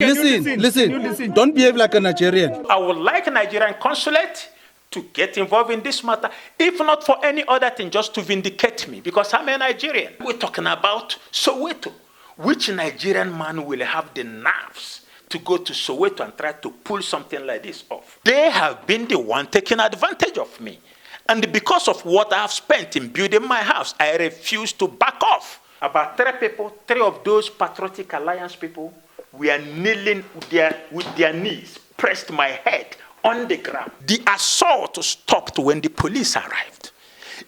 Listen. Don't behave like a Nigerian. I would like a Nigerian consulate to get involved in this matter, if not for any other thing, just to vindicate me, because I'm a Nigerian. We're talking about Soweto. Which Nigerian man will have the nerves to go to Soweto and try to pull something like this off? They have been the one taking advantage of me. And because of what I have spent in building my house, I refuse to back off. About three of those Patriotic Alliance people were kneeling with their knees, pressed my head on the ground. The assault stopped when the police arrived.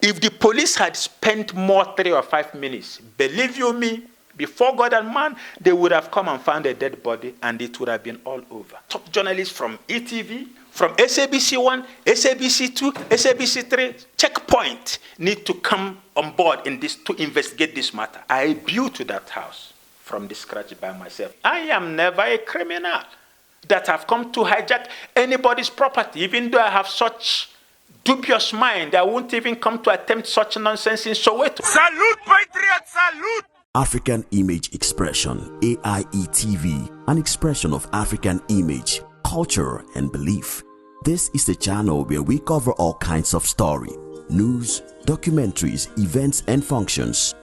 If the police had spent more 3 or 5 minutes, believe you me, before God and man, they would have come and found a dead body and it would have been all over. Top journalists from ETV, from SABC1, SABC2, SABC3, Checkpoint need to come on board in this to investigate this matter. I built that house from the scratch by myself. I am never a criminal that have come to hijack anybody's property. Even though I have such dubious mind, I won't even come to attempt such nonsense in Soweto. Salute, patriot, salute! African Image Expression, AIETV, an expression of African image, culture, and belief. This is the channel where we cover all kinds of story, news, documentaries, events, and functions.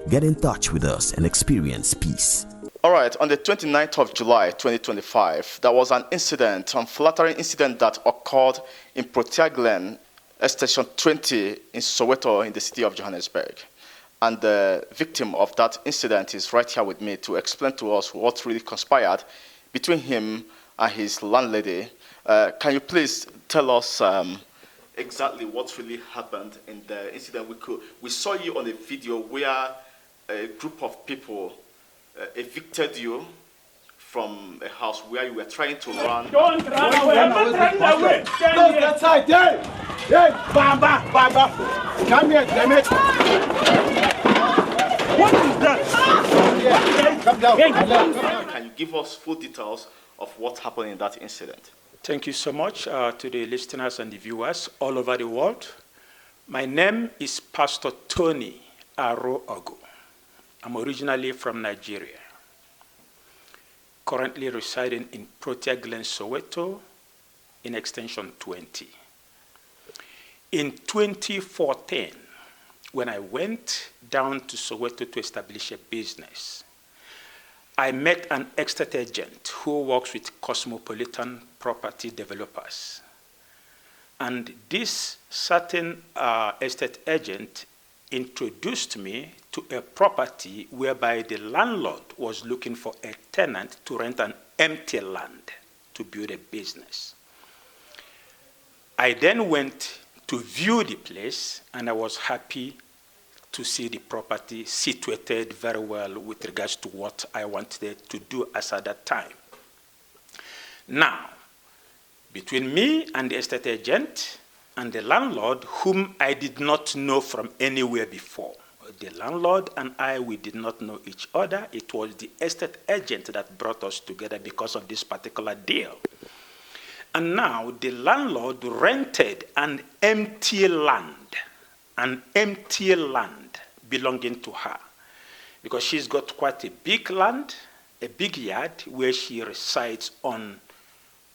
Get in touch with us and experience peace. All right, on the 29th of July 2025, there was an unflattering incident that occurred in Protea Glen, Station 20 in Soweto in the city of Johannesburg. And the victim of that incident is right here with me to explain to us what really conspired between him and his landlady. Can you please tell us exactly what really happened in the incident? We saw you on a video where a group of people evicted you from a house where you were trying to run. Don't run away! I'm not running away! Close that side, Bamba! Come here, damn it! What is that? Come down. Can you give us full details of what happened in that incident? Thank you so much to the listeners and the viewers all over the world. My name is Pastor Tony Aro-Ogo. I'm originally from Nigeria, currently residing in Protea Glen, Soweto, in extension 20. In 2014, when I went down to Soweto to establish a business, I met an estate agent who works with cosmopolitan property developers. And this certain estate agent introduced me to a property whereby the landlord was looking for a tenant to rent an empty land to build a business. I then went to view the place, and I was happy to see the property situated very well with regards to what I wanted to do as at that time. Now, between me and the estate agent and the landlord, whom I did not know from anywhere before, the landlord and I, we did not know each other. It was the estate agent that brought us together because of this particular deal. And now the landlord rented an empty land belonging to her, because she's got quite a big land, a big yard where she resides on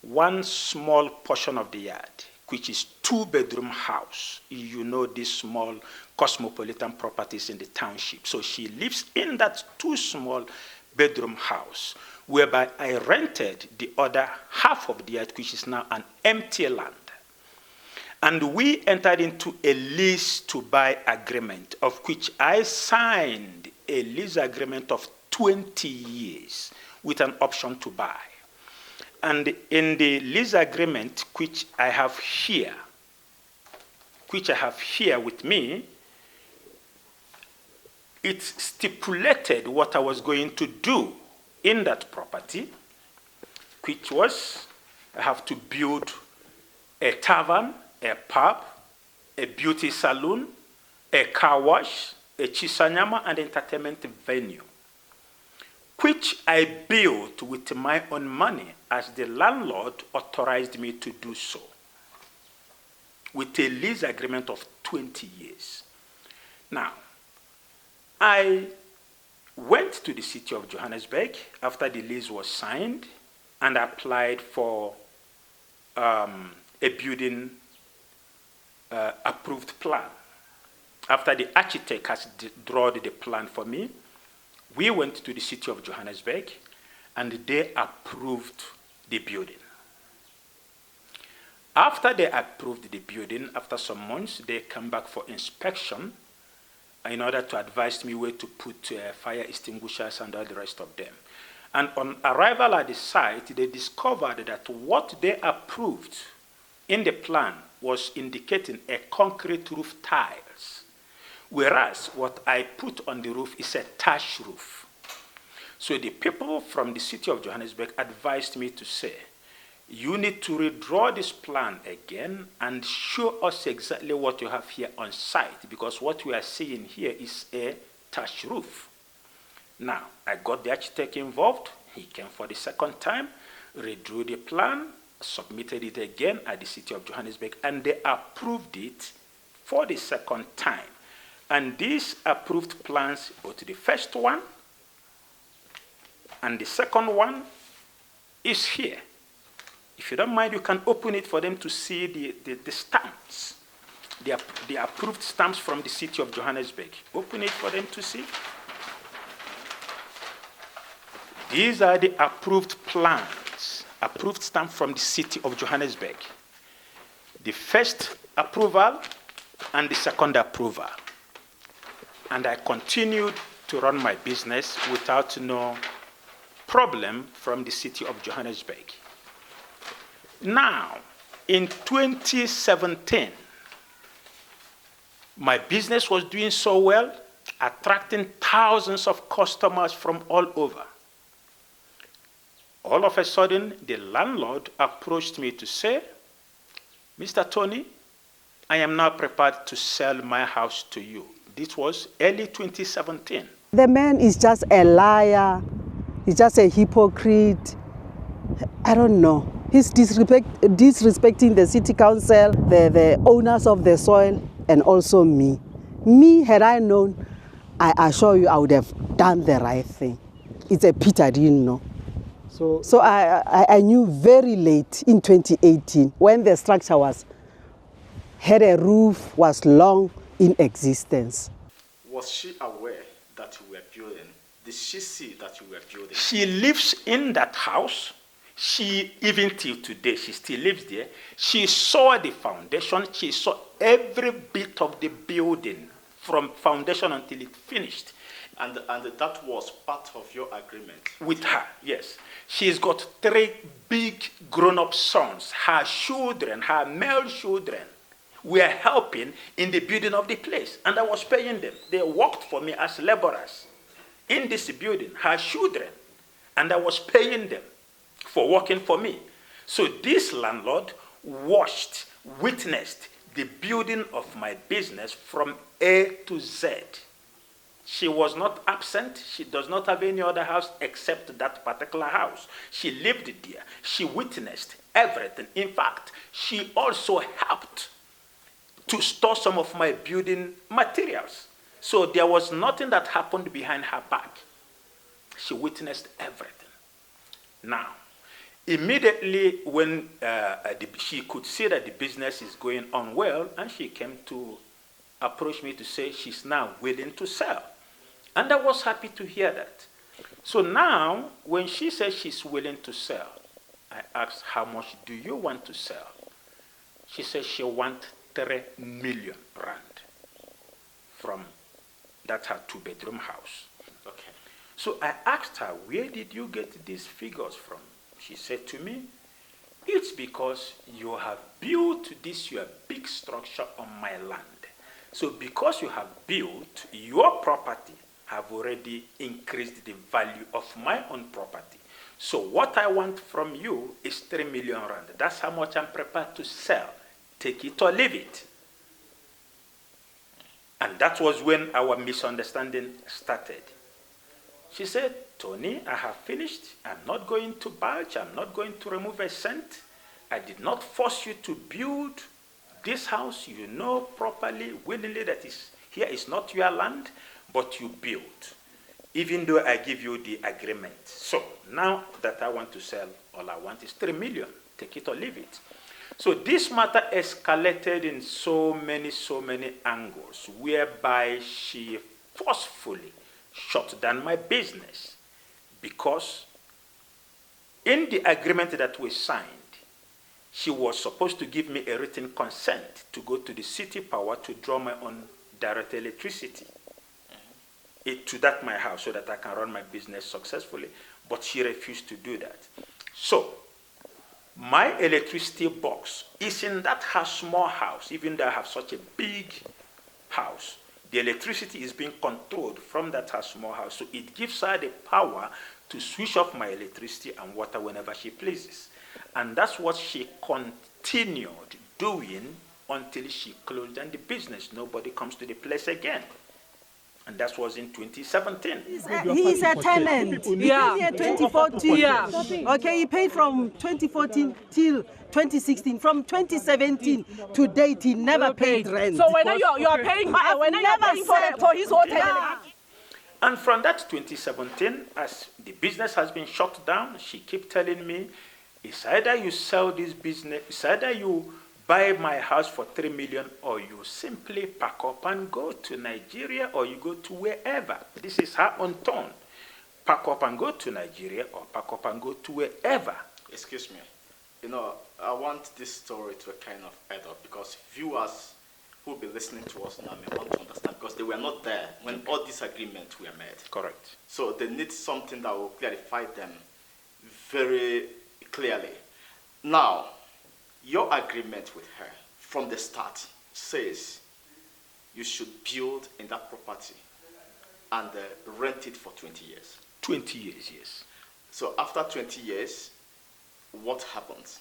one small portion of the yard, which is 2-bedroom house. You know these small cosmopolitan properties in the township. So she lives in that 2 small bedroom house, whereby I rented the other half of the yard, which is now an empty land. And we entered into a lease to buy agreement, of which I signed a lease agreement of 20 years with an option to buy. And in the lease agreement, which I have here with me, it stipulated what I was going to do in that property, which was I have to build a tavern, a pub, a beauty salon, a car wash, a chisanyama, and entertainment venue, which I built with my own money as the landlord authorized me to do so, with a lease agreement of 20 years. Now, I went to the city of Johannesburg after the lease was signed and applied for a building approved plan. After the architect has drawn the plan for me, we went to the city of Johannesburg and they approved the building. After they approved the building, after some months, they come back for inspection in order to advise me where to put fire extinguishers and all the rest of them. And on arrival at the site, they discovered that what they approved in the plan was indicating a concrete roof tiles, whereas what I put on the roof is a thatch roof. So the people from the city of Johannesburg advised me to say, you need to redraw this plan again and show us exactly what you have here on site, because what we are seeing here is a thatch roof. Now, I got the architect involved. He came for the second time, redrew the plan, submitted it again at the city of Johannesburg, and they approved it for the second time. And these approved plans, both the first one and the second one, is here. If you don't mind, you can open it for them to see the stamps, the approved stamps from the city of Johannesburg. Open it for them to see. These are the approved plans, approved stamp from the city of Johannesburg. The first approval and the second approval. And I continued to run my business without no problem from the city of Johannesburg. Now, in 2017, my business was doing so well, attracting thousands of customers from all over. All of a sudden, the landlord approached me to say, Mr. Tony, I am now prepared to sell my house to you. This was early 2017. The man is just a liar. He's just a hypocrite. I don't know. He's disrespecting the city council, the owners of the soil, and also me. Me, had I known, I assure you I would have done the right thing. It's a pity I didn't know. So I knew very late in 2018 when the structure had a roof, was long in existence. Was she aware that you were building? Did she see that you were building? She lives in that house. She, even till today, she still lives there. She saw the foundation. She saw every bit of the building from foundation until it finished. And that was part of your agreement? With her, yes. She's got 3 big grown-up sons. Her children, her male children, were helping in the building of the place. And I was paying them. They worked for me as laborers in this building, her children. And I was paying them for working for me. So this landlord watched, witnessed the building of my business from A to Z. She was not absent. She does not have any other house except that particular house. She lived there. She witnessed everything. In fact, she also helped to store some of my building materials. So there was nothing that happened behind her back. She witnessed everything. Now, immediately when she could see that the business is going on well, and she came to approach me to say she's now willing to sell. And I was happy to hear that. So now, when she says she's willing to sell, I asked, how much do you want to sell? She says she wants 3 million rand from that her 2-bedroom house. Okay. So I asked her, where did you get these figures from? She said to me, it's because you have built this your big structure on my land. So because you have built, your property have already increased the value of my own property. So what I want from you is 3 million rand. That's how much I'm prepared to sell. Take it or leave it. And that was when our misunderstanding started. She said, Tony, I have finished. I'm not going to budge. I'm not going to remove a cent. I did not force you to build this house. You know properly, willingly, that here is not your land, but you built. even though I give you the agreement. So now that I want to sell, all I want is 3 million. Take it or leave it. So this matter escalated in so many angles, whereby she forcefully shut down my business, because in the agreement that we signed, she was supposed to give me a written consent to go to the city power to draw my own direct electricity to that my house so that I can run my business successfully. But she refused to do that. So my electricity box is in that small house. Even though I have such a big house, the electricity is being controlled from that small house. So it gives her the power to switch off my electricity and water whenever she pleases. And that's what she continued doing until she closed down the business. Nobody comes to the place again. And that was in 2017. He's a tenant. Yeah. He paid here 2014. Yeah. Okay, he paid from 2014 till 2016. From 2017 to date, he never paid rent. So when you are paying, when you're paying for his hotel. Yeah. And from that 2017, as the business has been shut down, she kept telling me, it's either you sell this business, it's either you buy my house for 3 million, or you simply pack up and go to Nigeria, or you go to wherever. This is her own tone. Pack up and go to Nigeria, or pack up and go to wherever. Excuse me. You know, I want this story to kind of add up, because viewers who will be listening to us now may want to understand, because they were not there when all these agreements were made. Correct. So they need something that will clarify them very clearly. Now, your agreement with her from the start says you should build in that property and rent it for 20 years. 20 years, yes. So after 20 years, what happens?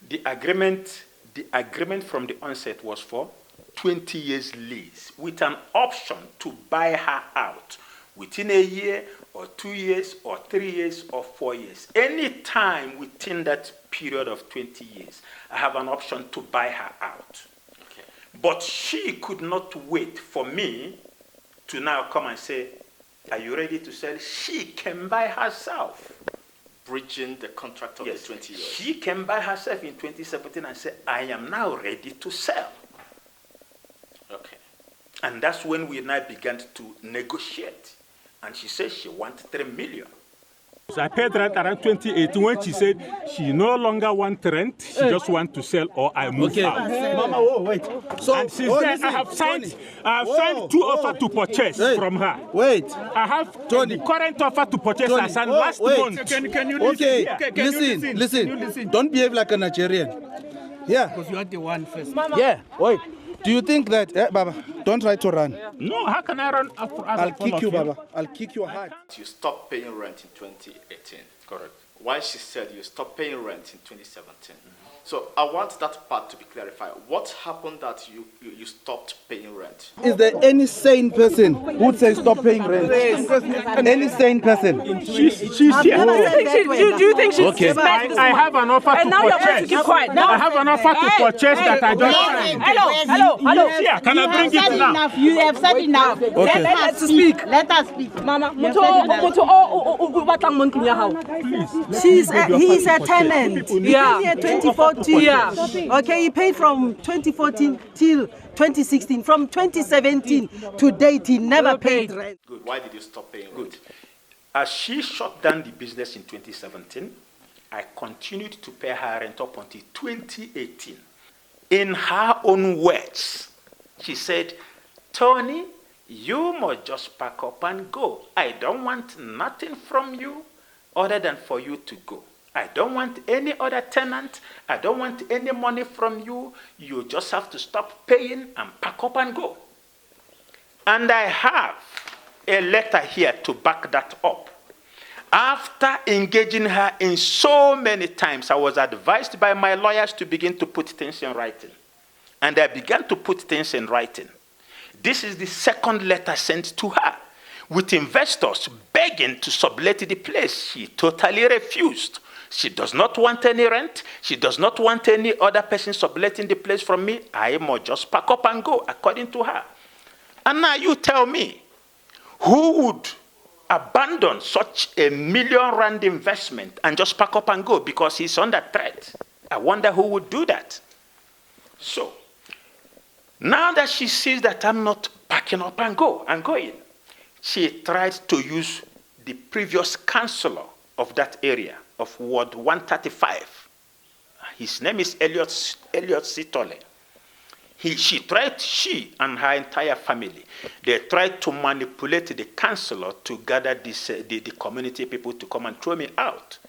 The agreement from the onset was for 20 years lease with an option to buy her out within a year or 2 years or 3 years or 4 years. Any time within that period of 20 years, I have an option to buy her out. Okay. But she could not wait for me to now come and say, are you ready to sell? She can buy herself. Bridging the contract of Yes, the 20 years. she can buy herself in 2017 and say, I am now ready to sell. Okay. And that's when we now began to negotiate. And she said she wants 3 million. I paid rent around 2018 when she said she no longer wants rent, she just wants to sell or I move out. Mama, oh, wait. So, And since then, listen, I have signed Whoa, 2 whoa. offers to purchase Hey, from her. Wait. I have Tony. the current offer to purchase Tony, I signed oh, last wait. month. Can you Okay, listen? Can you listen. Don't behave like a Nigerian. Yeah. Because you are the one first. Yeah, wait. Do you think that, Baba, don't try to run. No, how can I run after I'll kick you, Baba. I'll kick your heart. You stopped paying rent in 2018. Correct. Why she said you stopped paying rent in 2017. So I want that part to be clarified. What happened that you stopped paying rent? Is there any sane person who would say stop paying rent? Any sane person? She's I've here. never said that way. Do you think she's Okay. I have an offer And now to you're going to purchase. keep quiet. I have an offer to purchase that I just signed. Hello. Yeah, can I bring it now? You have said enough. Okay. Let us speak. Let us speak. Mama, He's a tenant. He Yeah. paid here 2014. Yeah. Okay, he paid from 2014 till 2016. From 2017 to date, he never paid rent. Good. Why did you stop paying rent? Good. As she shut down the business in 2017, I continued to pay her rent up until 2018. In her own words, she said, Tony, you must just pack up and go. I don't want nothing from you other than for you to go. I don't want any other tenant. I don't want any money from you. You just have to stop paying and pack up and go. And I have a letter here to back that up. After engaging her in so many times, I was advised by my lawyers to begin to put things in writing. And I began to put things in writing. This is the second letter sent to her, with investors begging to sublet the place. She totally refused. She does not want any rent. She does not want any other person subletting the place from me. I must just pack up and go, according to her. And now you tell me, who would abandon such a R1 million investment and just pack up and go because he's under threat? I wonder who would do that. So, now that she sees that I'm not packing up and going, she tried to use the previous councillor of that area, of Ward 135. His name is Elliot Sitole. She and her entire family, they tried to manipulate the councillor to gather the community people to come and throw me out.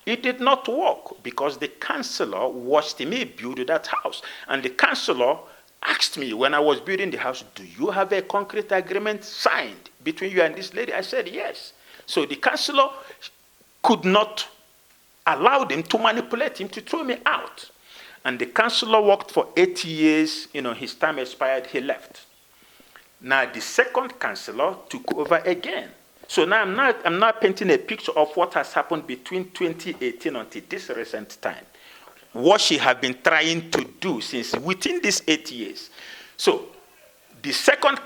It did not work because the councillor watched me build that house. And the councillor asked me when I was building the house, do you have a concrete agreement signed between you and this lady? I said, yes. So the councillor could not allow them to manipulate him to throw me out. And the councillor worked for 8 years. His time expired, he left. Now the second councillor took over again. So now I'm not painting a picture of what has happened between 2018 until this recent time. What she has been trying to do since within these 8 years. So the second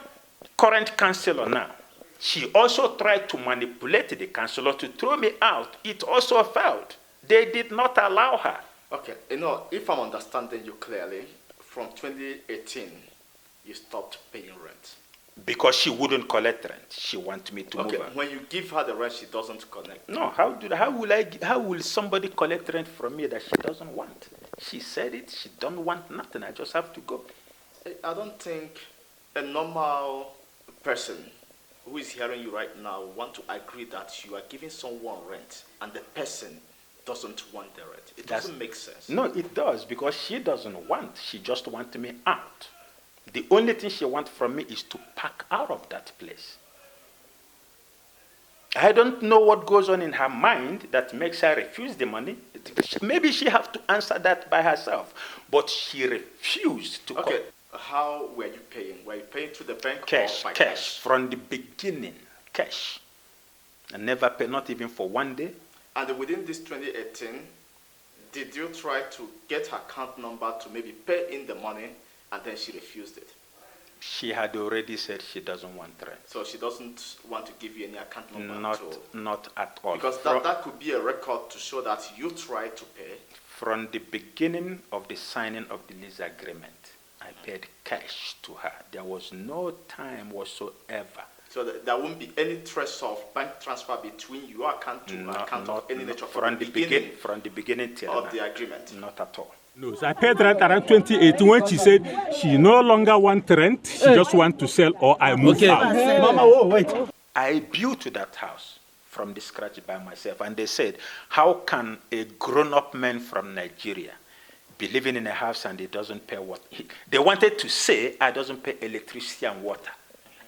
current councillor now, she also tried to manipulate the councillor to throw me out. It also failed. They did not allow her. Okay, if I'm understanding you clearly, from 2018, you stopped paying rent. Because she wouldn't collect rent. She wanted me to move her. When you give her the rent, she doesn't collect. No, how will somebody collect rent from me that she doesn't want? She said it, she don't want nothing, I just have to go. I don't think a normal person who is hearing you right now want to agree that you are giving someone rent and the person doesn't want the rent. It doesn't make sense. No, it does, because she doesn't want. She just wants me out. The only thing she wants from me is to pack out of that place. I don't know what goes on in her mind that makes her refuse the money. Maybe she has to answer that by herself. But she refused to. Okay, how were you paying? Were you paying through the bank cash, or by cash? From the beginning, cash. I never paid, not even for 1 day. And within this 2018, did you try to get her account number to maybe pay in the money, and then she refused it? She had already said she doesn't want rent. So she doesn't want to give you any account number? Not at all. Because that could be a record to show that you tried to pay. From the beginning of the signing of the lease agreement, I paid cash to her. There was no time whatsoever. So there won't be any trace of bank transfer between your account to account of any nature from the beginning till of the agreement? Not at all. No, so I paid rent around 2018 when she said she no longer wants rent, she just wants to sell or I move out. Mama, whoa, wait. I built that house from the scratch by myself, and they said, how can a grown-up man from Nigeria be living in a house and he doesn't pay what? They wanted to say I doesn't pay electricity and water.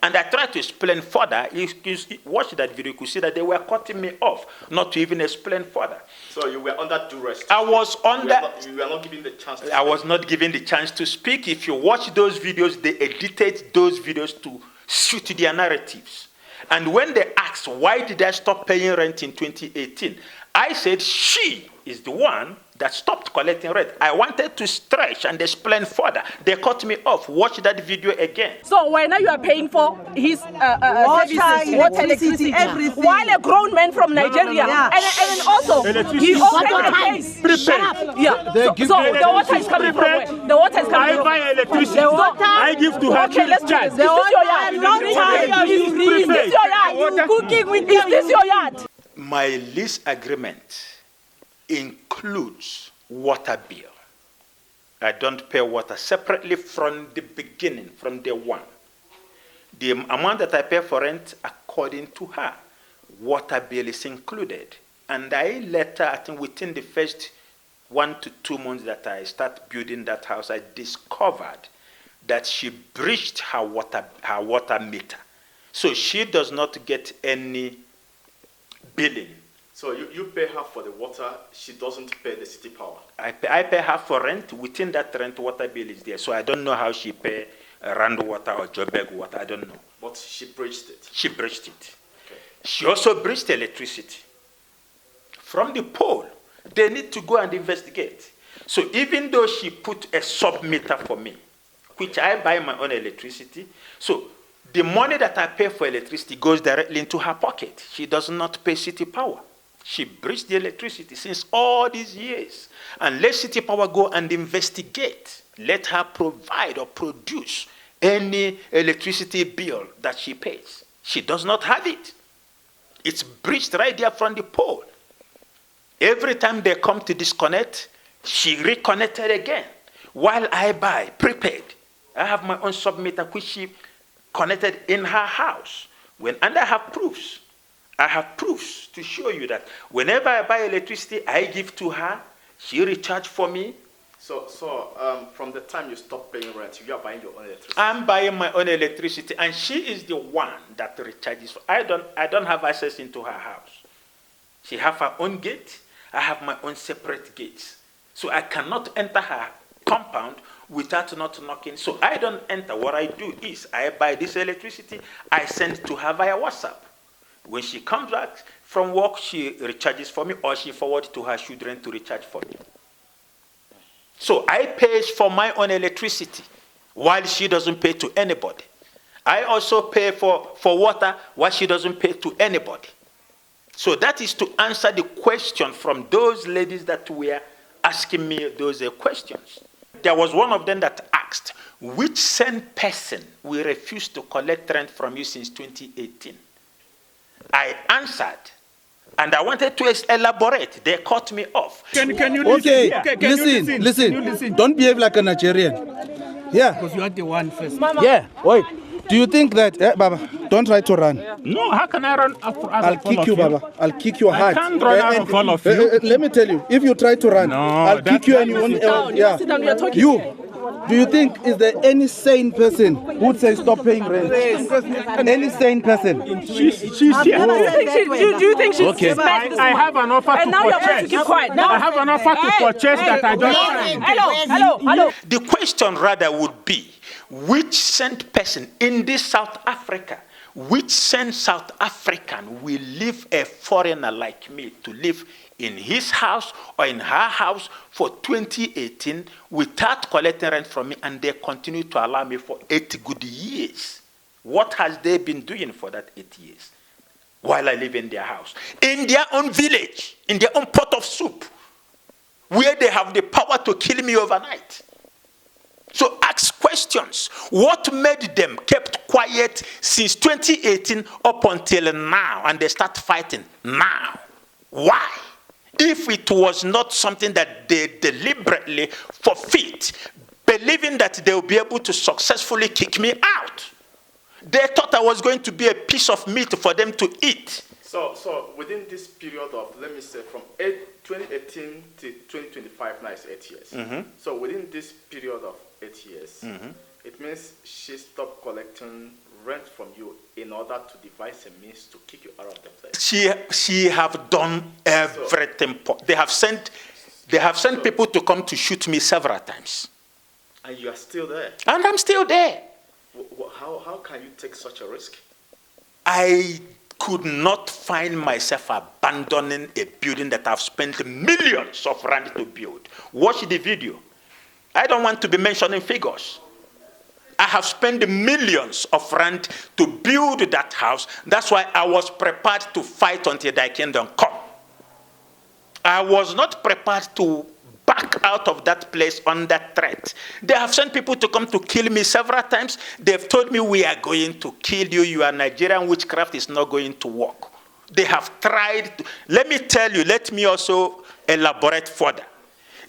And I tried to explain further. If you watch that video, you could see that they were cutting me off, not to even explain further. So you were under duress. I was under. You were not given the chance to speak. I was not given the chance to speak. If you watch those videos, they edited those videos to suit their narratives. And when they asked, why did I stop paying rent in 2018? I said, she is the one that stopped collecting rent. I wanted to stretch and explain further. They cut me off. Watch that video again. So why now you are paying for his services, water, electricity, everything, while a grown man from Nigeria, and also he opened a case. Yeah. So the water is coming from where? The water is coming from. I buy electricity. I give to her. Okay, let's try. Is this your yard? Is this your yard? Cooking with you. Is this your yard? My lease agreement includes water bill. I don't pay water separately from the beginning, from day one. The amount that I pay for rent, according to her, water bill is included. And I later, I think within the first 1 to 2 months that I start building that house, I discovered that she breached her water meter. So she does not get any billing. So you pay her for the water, she doesn't pay the city power? I pay her for rent. Within that rent, water bill is there. So I don't know how she pay Rand water or Joburg water. I don't know. But she breached it? She breached it. Okay. She also breached electricity. From the pole, they need to go and investigate. So even though she put a sub-meter for me, which I buy my own electricity, so The money that I pay for electricity goes directly into her pocket. She does not pay City Power. She breached the electricity since all these years. And let City Power go and investigate. Let her provide or produce any electricity bill that she pays. She does not have it. It's breached right there from the pole. Every time they come to disconnect, she reconnected again. While I buy prepaid, I have my own submitter which she connected in her house. And I have proofs. I have proofs to show you that whenever I buy electricity, I give to her, she recharges for me. So from the time you stop paying rent, you are buying your own electricity? I'm buying my own electricity, and she is the one that recharges. I don't have access into her house. She has her own gate. I have my own separate gates. So I cannot enter her compound without not knocking. So I don't enter. What I do is I buy this electricity. I send to her via WhatsApp. When she comes back from work, she recharges for me, or she forwards to her children to recharge for me. So I pay for my own electricity while she doesn't pay to anybody. I also pay for water while she doesn't pay to anybody. So that is to answer the question from those ladies that were asking me those questions. There was one of them that asked, which same person will refuse to collect rent from you since 2018? I answered, and I wanted to elaborate. They cut me off. Can you Okay, listen? listen. Don't behave like a Nigerian. Yeah. Because you are the one first. Yeah. Wait. Do you think that, Baba, don't try to run. No, how can I run after I'll kick you, Baba. I'll kick you hard. I can't run out of all of you. Let me tell you, if you try to run, I'll kick you and you won't. Yeah. You. Do you think, is there any sane person who would say stop paying rent? Any sane person? She's here. Do you think she's Okay. I have an offer And to now you're going to purchase. keep quiet. I have an offer to purchase that I just signed. Hello. The question rather would be, which sent person in this South Africa, which sent South African will leave a foreigner like me to live in his house or in her house for 2018 without collecting rent from me, and they continue to allow me for 8 good years? What has they been doing for that 8 years while I live in their house? In their own village, in their own pot of soup, where they have the power to kill me overnight. So ask questions. What made them kept quiet since 2018 up until now, and they start fighting now? Why? If it was not something that they deliberately forfeit, believing that they will be able to successfully kick me out, they thought I was going to be a piece of meat for them to eat. So within this period of, let me say, from 2018 to 2025, now it's 8 years. Mm-hmm. So within this period of 8 years, Mm-hmm. it means she stopped collecting rent from you in order to devise a means to kick you out of the place. She have done everything. They have sent people to come to shoot me several times. And you are still there. And I'm still there. How can you take such a risk? I could not find myself abandoning a building that I've spent millions of rand to build. Watch the video. I don't want to be mentioning figures. I have spent millions of rand to build that house. That's why I was prepared to fight until thy kingdom come. I was not prepared to back out of that place under threat. They have sent people to come to kill me several times. They've told me, we are going to kill you. Your Nigerian witchcraft is not going to work. They have tried to, let me tell you, let me also elaborate further.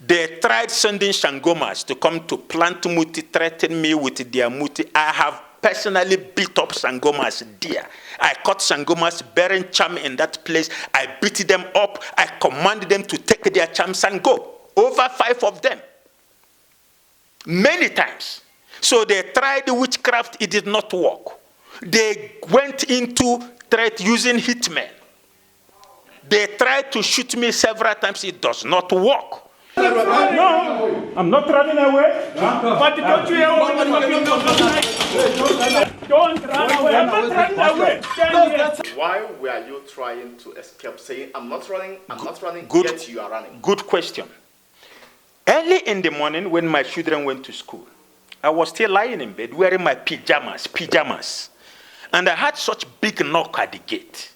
They tried sending Shangomas to come to plant muti, threaten me with their muti. I have personally beat up Sangomas there. I caught Sangomas bearing charm in that place. I beat them up. I commanded them to take their charms and go. Over 5 of them. Many times. So they tried witchcraft. It did not work. They went into threat using hitmen. They tried to shoot me several times. It does not work. No, I'm not running away. But don't you hear what I'm Don't run away. I'm not running away. Why were you trying to escape, saying, I'm not running, Good, yet you are running? Good question. Early in the morning when my children went to school, I was still lying in bed wearing my pajamas. And I had such big knock at the gate.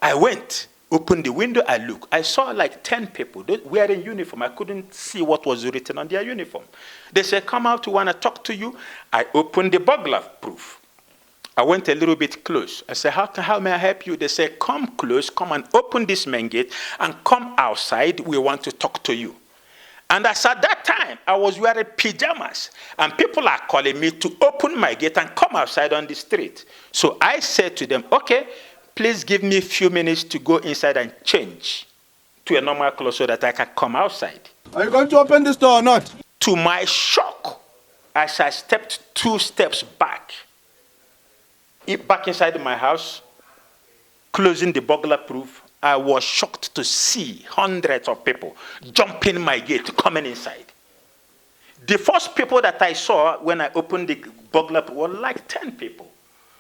I went, opened the window, I looked. I saw like 10 people wearing uniform. I couldn't see what was written on their uniform. They said, come out, we want to talk to you. I opened the burglar proof. I went a little bit close. I said, how may I help you? They said, come close, come and open this main gate and come outside. We want to talk to you. And as at that time, I was wearing pajamas. And people are calling me to open my gate and come outside on the street. So I said to them, okay, please give me a few minutes to go inside and change to a normal clothes so that I can come outside. Are you going to open this door or not? To my shock, as I stepped 2 steps back inside my house, closing the burglar proof, I was shocked to see hundreds of people jumping my gate, coming inside. The first people that I saw when I opened the burglar proof were like 10 people.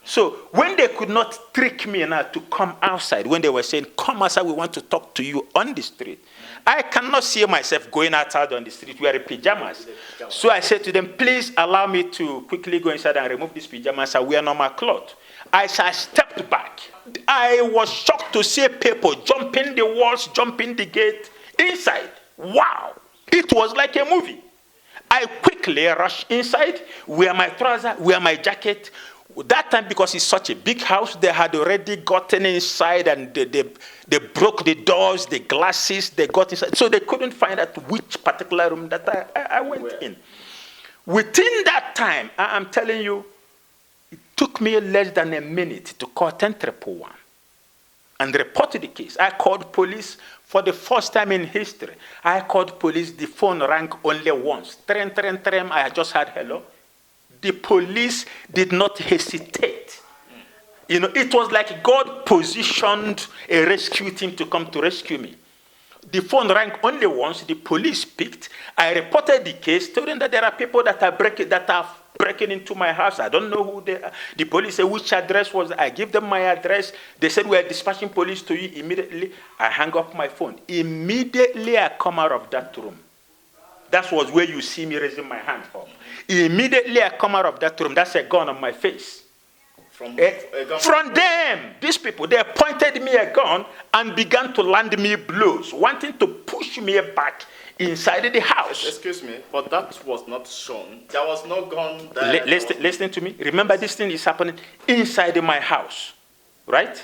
So when they could not trick me now to come outside, when they were saying, come outside, we want to talk to you on the street, I cannot see myself going outside on the street wearing pajamas. So I said to them, please allow me to quickly go inside and remove these pajamas and wear normal clothes. As I stepped back, I was shocked to see people jumping the walls, jumping the gate inside. Wow! It was like a movie. I quickly rushed inside, wear my trousers, wear my jacket. That time, because it's such a big house, they had already gotten inside and they broke the doors, the glasses, they got inside. So they couldn't find out which particular room that I went in. Within that time, I'm telling you, it took me less than a minute to call 10111 and report the case. I called police for the first time in history. I called police, the phone rang only once. I just heard hello. The police did not hesitate. You know, it was like God positioned a rescue team to come to rescue me. The phone rang only once. The police picked. I reported the case, told them that there are people that are breaking into my house. I don't know who they are. The police said, which address was it? I give them my address. They said, we are dispatching police to you immediately. I hang up my phone. Immediately I come out of that room. That was where you see me raising my hand up. Immediately I come out of that room. That's a gun on my face. From them, these people, they pointed me a gun and began to land me blows, wanting to push me back inside the house. Excuse me, but that was not shown. There was no gun there. Listen to me. Remember, this thing is happening inside my house, right?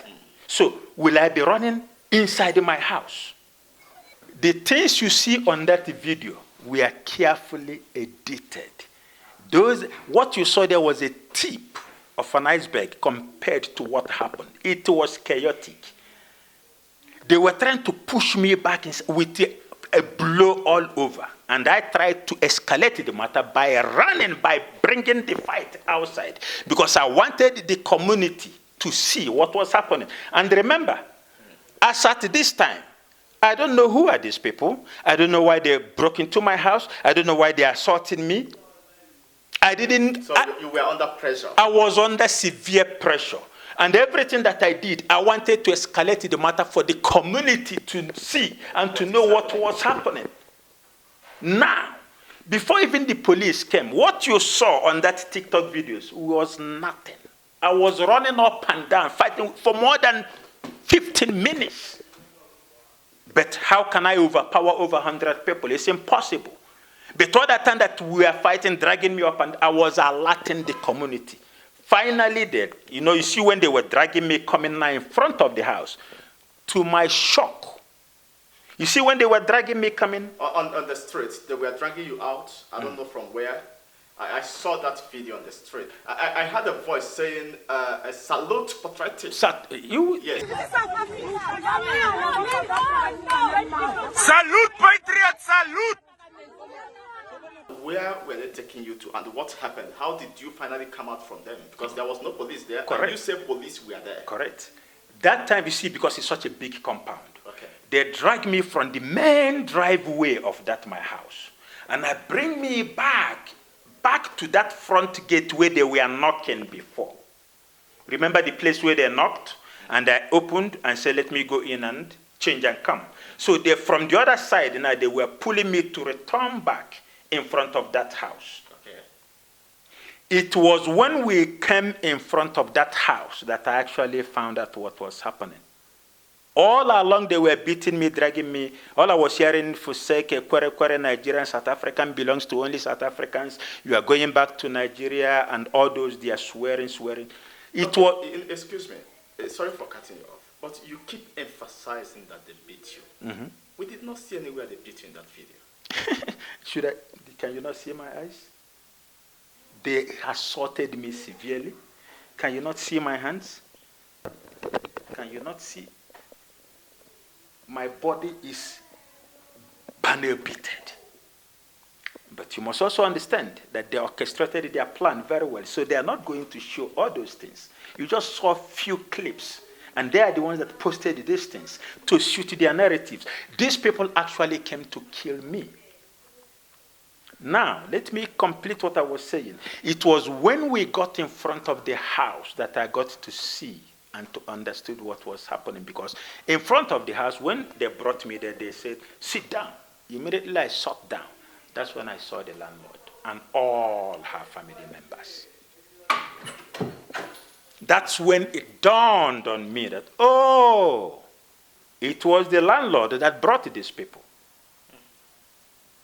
So, will I be running inside my house? The things you see on that video were carefully edited. What you saw there was a tip of an iceberg compared to what happened. It was chaotic. They were trying to push me back with a blow all over. And I tried to escalate the matter by bringing the fight outside. Because I wanted the community to see what was happening. And remember, as at this time, I don't know who are these people. I don't know why they broke into my house. I don't know why they assaulted me. You were under pressure. I was under severe pressure. And everything that I did, I wanted to escalate the matter for the community to see and to know what was happening. Now, before even the police came, what you saw on that TikTok videos was nothing. I was running up and down, fighting for more than 15 minutes. But how can I overpower over 100 people? It's impossible. But all that time that we were fighting, dragging me up, and I was alerting the community. Finally, you see when they were dragging me coming now in front of the house, to my shock, you see when they were dragging me coming? On the street, they were dragging you out, I don't know from where. I saw that video on the street. I heard a voice saying, salute patriotic. Yes. Salute patriot, salute! Where were they taking you to and what happened? How did you finally come out from them? Because there was no police there. Correct. And you say police were there. Correct. That time, you see, because it's such a big compound, okay, they dragged me from the main driveway of my house. And I bring me back to that front gate where they were knocking before. Remember the place where they knocked? And I opened and said, let me go in and change and come. So from the other side, now they were pulling me to return back in front of that house. Okay. It was when we came in front of that house that I actually found out what was happening. All along they were beating me, dragging me. All I was hearing, Fuseke, Kwere, Nigerian, South African belongs to only South Africans. You are going back to Nigeria, and all those, they are swearing. It was... Excuse me. Sorry for cutting you off, but you keep emphasizing that they beat you. Mm-hmm. We did not see anywhere they beat you in that video. Can you not see my eyes? They assaulted me severely. Can you not see my hands? Can you not see? My body is banner beaten. But you must also understand that they orchestrated their plan very well. So they are not going to show all those things. You just saw a few clips. And they are the ones that posted these things to suit their narratives. These people actually came to kill me. Now, let me complete what I was saying. It was when we got in front of the house that I got to see and to understood what was happening. Because in front of the house, when they brought me there, they said, sit down. Immediately I sat down. That's when I saw the landlord and all her family members. That's when it dawned on me that, oh, it was the landlord that brought these people.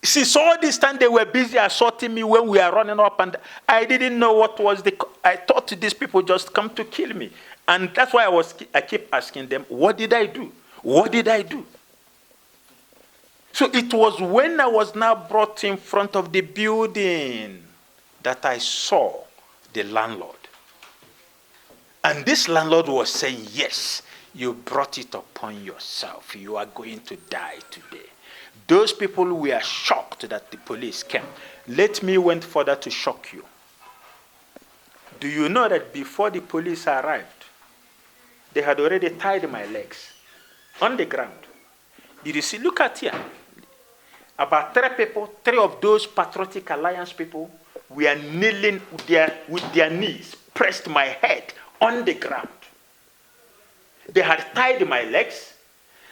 Since all this time they were busy assaulting me when we are running up, and I didn't know what was I thought these people just come to kill me. And that's why I keep asking them, what did I do? What did I do? So it was when I was now brought in front of the building that I saw the landlord. And this landlord was saying, yes, you brought it upon yourself. You are going to die today. Those people were shocked that the police came. Let me went further to shock you. Do you know that before the police arrived, they had already tied my legs on the ground? Did you see? Look at here. About three of those Patriotic Alliance people were kneeling with their knees, pressed my head on the ground. They had tied my legs,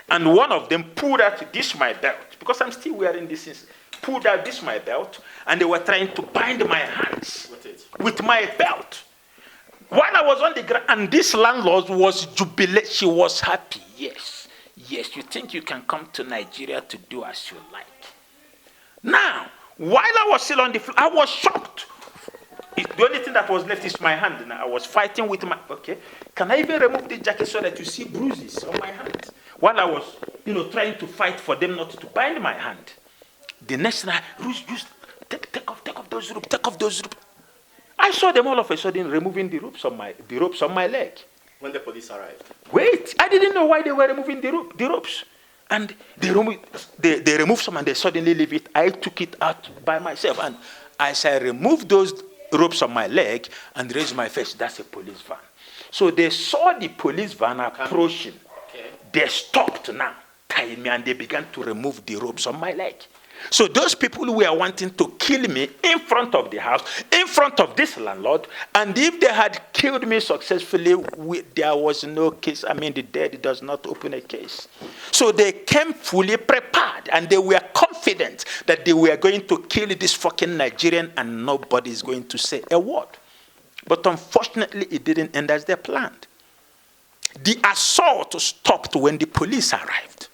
and one of them pulled out this my belt, because I'm still wearing this, pulled out this my belt, and they were trying to bind my hands with my belt. While I was on the ground, and this landlord was jubilant, she was happy. Yes, you think you can come to Nigeria to do as you like. Now, while I was still on the floor, I was shocked. The only thing that was left is my hand. Now I was fighting with my, okay, can I even remove the jacket so that you see bruises on my hand? While I was, trying to fight for them not to bind my hand. The next thing, take off those ropes. I saw them all of a sudden removing the ropes on my leg. When the police arrived? Wait, I didn't know why they were removing the ropes. And they removed some and they suddenly leave it. I took it out by myself. And as I removed those ropes on my leg and raised my face, that's a police van. So they saw the police van approaching. Okay. They stopped now, tying me, and they began to remove the ropes on my leg. So those people were wanting to kill me in front of the house, in front of this landlord, and if they had killed me successfully, there was no case. I mean, the dead does not open a case. So they came fully prepared, and they were confident that they were going to kill this fucking Nigerian, and nobody is going to say a word. But unfortunately, it didn't end as they planned. The assault stopped when the police arrived.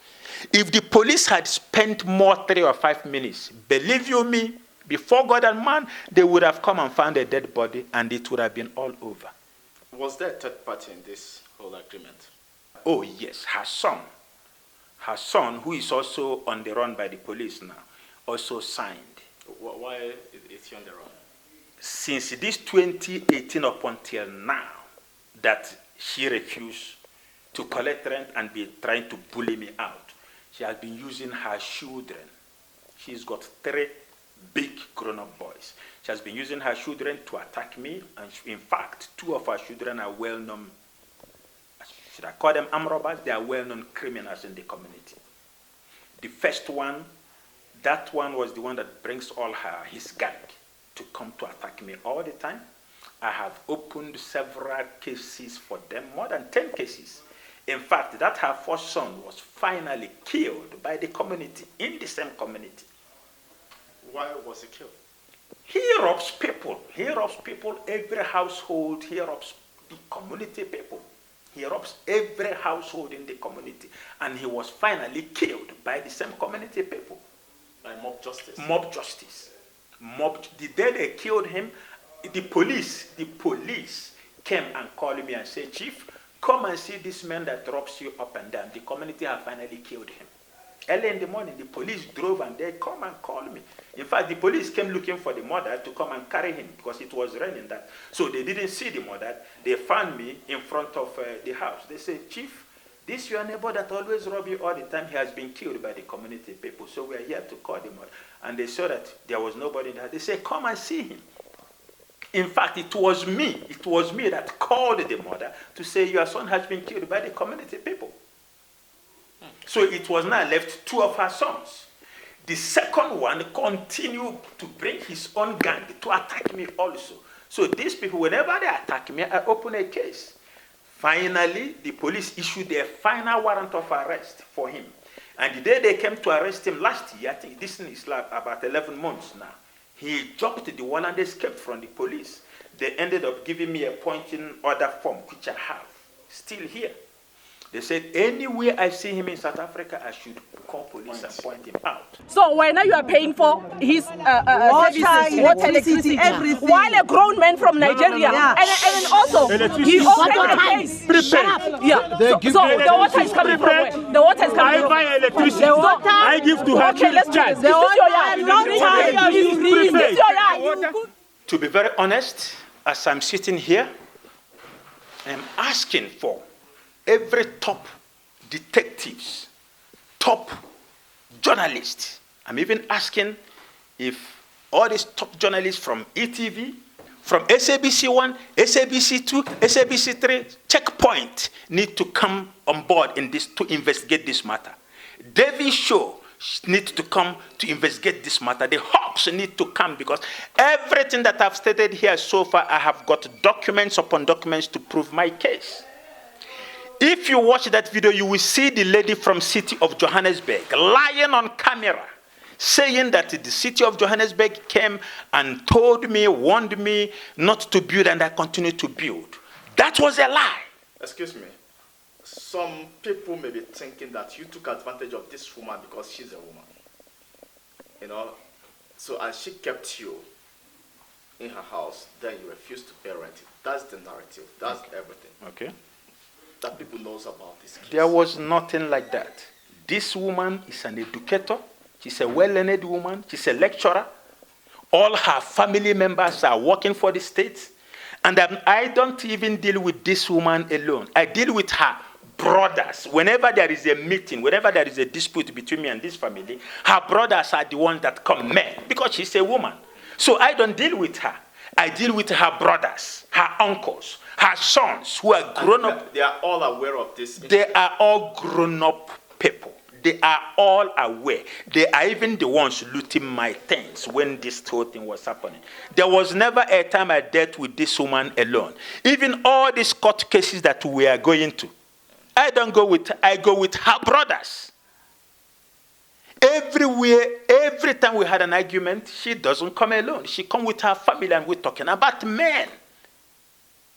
If the police had spent more 3 or 5 minutes, believe you me, before God and man, they would have come and found a dead body, and it would have been all over. Was there a third party in this whole agreement? Oh yes, her son, who is also on the run by the police now, also signed. Why is he on the run? Since this 2018 up until now, that she refused to collect rent and be trying to bully me out. She has been using her children. She's got 3 big grown-up boys. She has been using her children to attack me. And in fact, 2 of her children are well-known, should I call them armed robbers? They are well-known criminals in the community. The first one, that one was the one that brings all his gang to come to attack me all the time. I have opened several cases for them, more than 10 cases. In fact, that her first son was finally killed by the community, in the same community. Why was he killed? He robs people. He robs people, every household. He robs the community people. He robs every household in the community. And he was finally killed by the same community people. By mob justice. Mob justice. The day they killed him, the police came and called me and said, Chief, come and see this man that robs you up and down. The community have finally killed him. Early in the morning, the police drove and they come and called me. In fact, the police came looking for the mother to come and carry him because it was raining that. So they didn't see the mother. They found me in front of the house. They said, Chief, this your neighbor that always rob you all the time, he has been killed by the community people. So we are here to call the mother. And they saw that there was nobody in the house. They said, come and see him. In fact, it was me that called the mother to say, your son has been killed by the community people. So it was now left 2 of her sons. The second one continued to bring his own gang to attack me also. So these people, whenever they attack me, I open a case. Finally, the police issued their final warrant of arrest for him. And the day they came to arrest him last year, I think this is like about 11 months now, he jumped the wall and escaped from the police. They ended up giving me a pointing order form, which I have, still here. They said, anywhere I see him in South Africa, I should call police and point him out. So why now you are paying for his services, water, electricity, everything, while a grown man from Nigeria, and also he opened a case. Shut up. Yeah. So the water is coming from where? The water is coming from. I buy electricity. I give to her. Okay, let's do this. This is your yard. To be very honest, as I'm sitting here, I'm asking for every top detectives, top journalists. I'm even asking if all these top journalists from ETV, from SABC1, SABC2, SABC3, Checkpoint need to come on board in this to investigate this matter. David Shaw needs to come to investigate this matter. The Hawks need to come because everything that I've stated here so far, I have got documents upon documents to prove my case. If you watch that video, you will see the lady from city of Johannesburg lying on camera, saying that the city of Johannesburg came and told me, warned me not to build, and I continue to build. That was a lie. Excuse me. Some people may be thinking that you took advantage of this woman because she's a woman. You know, so as she kept you in her house, then you refused to pay rent. That's the narrative. That's everything. Okay. That people knows about this case. There was nothing like that. This woman is an educator. She's a well-learned woman. She's a lecturer. All her family members are working for the state. And I don't even deal with this woman alone. I deal with her brothers. Whenever there is a meeting, whenever there is a dispute between me and this family, her brothers are the ones that come men because she's a woman. So I don't deal with her. I deal with her brothers, her uncles, her sons who are grown up. They are all aware of this. They are all grown up people. They are all aware. They are even the ones looting my things when this whole thing was happening. There was never a time I dealt with this woman alone. Even all these court cases that we are going to, I go with her brothers. Everywhere, every time we had an argument, she doesn't come alone. She comes with her family and we're talking about men.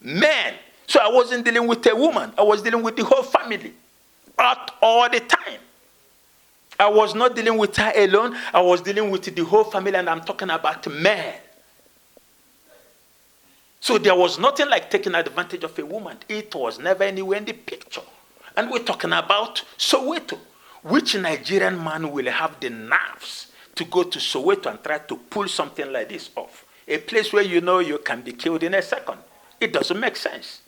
Men. So I wasn't dealing with a woman. I was dealing with the whole family. All the time. I was not dealing with her alone. I was dealing with the whole family, and I'm talking about men. So there was nothing like taking advantage of a woman. It was never anywhere in the picture. And we're talking about Soweto. Which Nigerian man will have the nerves to go to Soweto and try to pull something like this off? A place where you know you can be killed in a second. It doesn't make sense.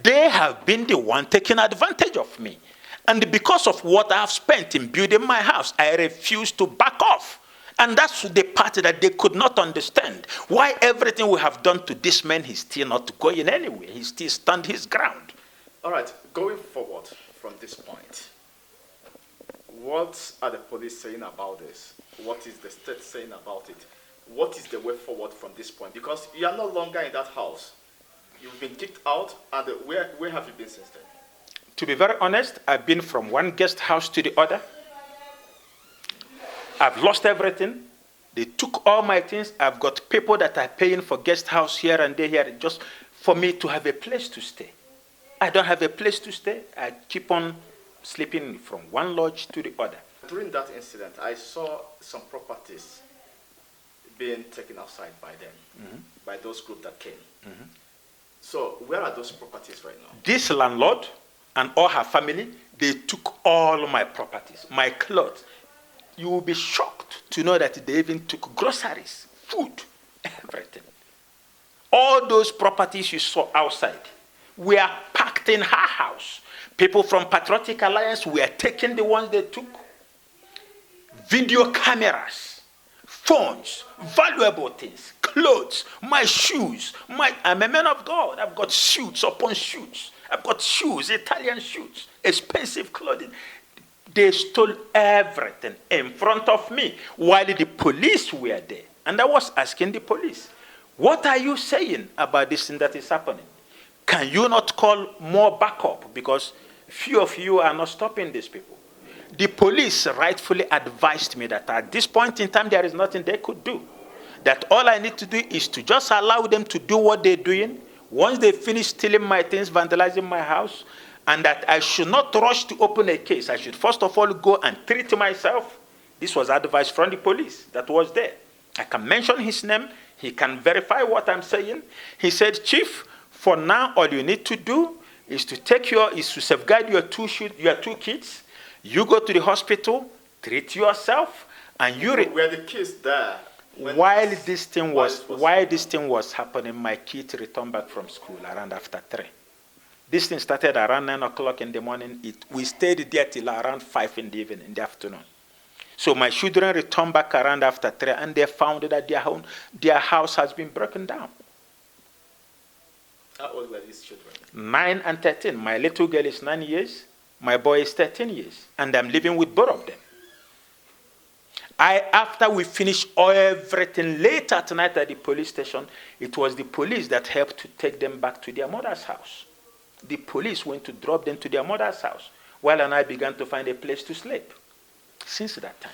They have been the one taking advantage of me. And because of what I have spent in building my house, I refuse to back off. And that's the part that they could not understand. Why everything we have done to this man, he's still not going anywhere. He still stands his ground. All right, going forward from this point, what are the police saying about this? What is the state saying about it? What is the way forward from this point? Because you are no longer in that house. You've been kicked out, and where have you been since then? To be very honest, I've been from one guest house to the other. I've lost everything. They took all my things. I've got people that are paying for guest house here and there here just for me to have a place to stay. I don't have a place to stay. I keep on sleeping from one lodge to the other. During that incident, I saw some properties being taken outside by them, by those groups that came. So where are those properties right now? This landlord and all her family, they took all my properties, my clothes. You will be shocked to know that they even took groceries, food, everything. All those properties you saw outside were packed in her house. People from Patriotic Alliance were taking the ones they took. Video cameras, phones, valuable things, clothes, my shoes. I'm a man of God. I've got suits upon suits. I've got shoes, Italian shoes, expensive clothing. They stole everything in front of me while the police were there. And I was asking the police, what are you saying about this thing that is happening? Can you not call more backup? Because few of you are not stopping these people. The police rightfully advised me that at this point in time, there is nothing they could do. That all I need to do is to just allow them to do what they're doing. Once they finish stealing my things, vandalizing my house, and that I should not rush to open a case. I should first of all go and treat myself. This was advice from the police that was there. I can mention his name. He can verify what I'm saying. He said, Chief, for now, all you need to do is to safeguard your two kids. You go to the hospital, treat yourself, and you... Were the kids there? While this thing was happening, my kids returned back from school around after 3. This thing started around 9 o'clock in the morning. We stayed there till around 5 in the evening, in the afternoon. So my children returned back around after 3, and they found that their house has been broken down. How old were these children? 9 and 13. My little girl is 9 years. My boy is 13 years. And I'm living with both of them. After we finished everything late at night at the police station, it was the police that helped to take them back to their mother's house. The police went to drop them to their mother's house, while I began to find a place to sleep. Since that time.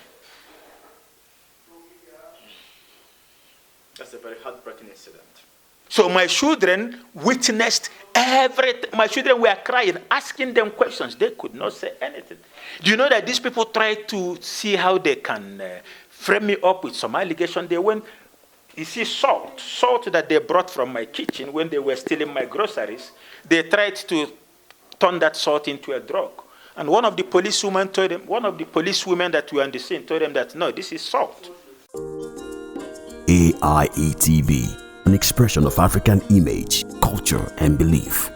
That's a very heartbreaking incident. So my children witnessed everything. My children were crying, asking them questions. They could not say anything. Do you know that these people tried to see how they can frame me up with some allegation? They went, you see, salt that they brought from my kitchen when they were stealing my groceries. They tried to turn that salt into a drug. And one of the policewomen told them, one of the policewomen that were on the scene told them that, no, this is salt. AIETV, an expression of African image, culture, and belief.